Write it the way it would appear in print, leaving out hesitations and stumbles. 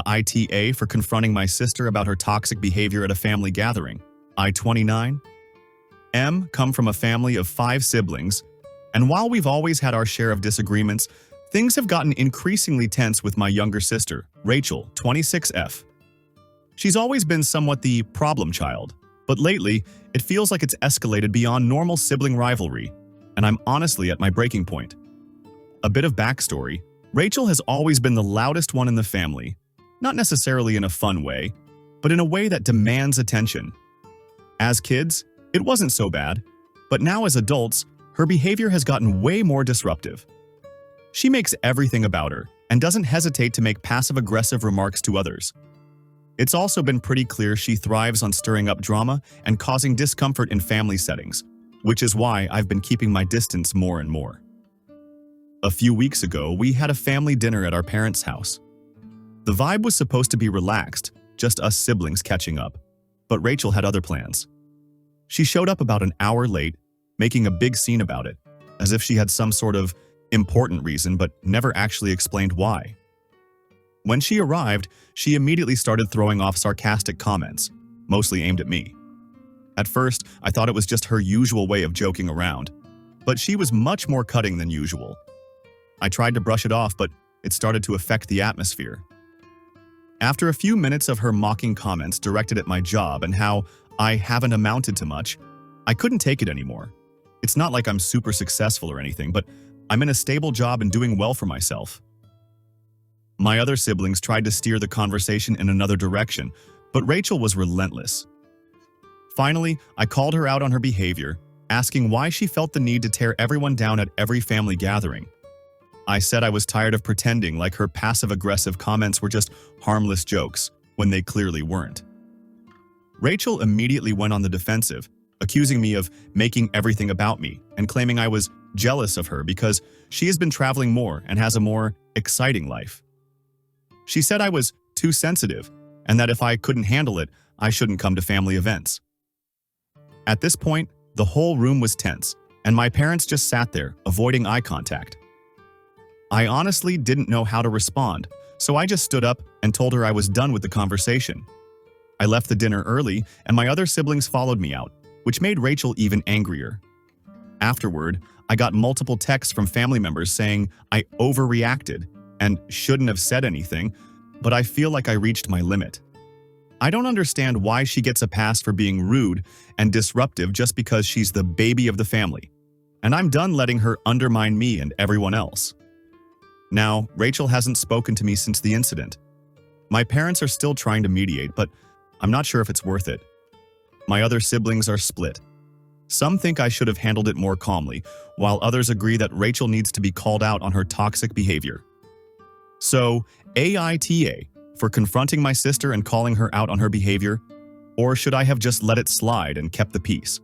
AITA for confronting my sister about her toxic behavior at a family gathering. I, 29. M, come from a family of 5 siblings, and while we've always had our share of disagreements, things have gotten increasingly tense with my younger sister, Rachel, 26F. She's always been somewhat the problem child, but lately, it feels like it's escalated beyond normal sibling rivalry, and I'm honestly at my breaking point. A bit of backstory: Rachel has always been the loudest one in the family, not necessarily in a fun way, but in a way that demands attention. As kids, it wasn't so bad, but now as adults, her behavior has gotten way more disruptive. She makes everything about her and doesn't hesitate to make passive-aggressive remarks to others. It's also been pretty clear she thrives on stirring up drama and causing discomfort in family settings, which is why I've been keeping my distance more and more. A few weeks ago, we had a family dinner at our parents' house. The vibe was supposed to be relaxed, just us siblings catching up, but Rachel had other plans. She showed up about an hour late, making a big scene about it, as if she had some sort of important reason but never actually explained why. When she arrived, she immediately started throwing off sarcastic comments, mostly aimed at me. At first, I thought it was just her usual way of joking around, but she was much more cutting than usual. I tried to brush it off, but it started to affect the atmosphere. After a few minutes of her mocking comments directed at my job and how I haven't amounted to much, I couldn't take it anymore. It's not like I'm super successful or anything, but I'm in a stable job and doing well for myself. My other siblings tried to steer the conversation in another direction, but Rachel was relentless. Finally, I called her out on her behavior, asking why she felt the need to tear everyone down at every family gathering. I said I was tired of pretending like her passive-aggressive comments were just harmless jokes, when they clearly weren't. Rachel immediately went on the defensive, accusing me of making everything about me and claiming I was jealous of her because she has been traveling more and has a more exciting life. She said I was too sensitive and that if I couldn't handle it, I shouldn't come to family events. At this point, the whole room was tense, and my parents just sat there, avoiding eye contact. I honestly didn't know how to respond, so I just stood up and told her I was done with the conversation. I left the dinner early, and my other siblings followed me out, which made Rachel even angrier. Afterward, I got multiple texts from family members saying I overreacted and shouldn't have said anything, but I feel like I reached my limit. I don't understand why she gets a pass for being rude and disruptive just because she's the baby of the family, and I'm done letting her undermine me and everyone else. Now, Rachel hasn't spoken to me since the incident. My parents are still trying to mediate, but I'm not sure if it's worth it. My other siblings are split. Some think I should have handled it more calmly, while others agree that Rachel needs to be called out on her toxic behavior. So, AITA for confronting my sister and calling her out on her behavior, or should I have just let it slide and kept the peace?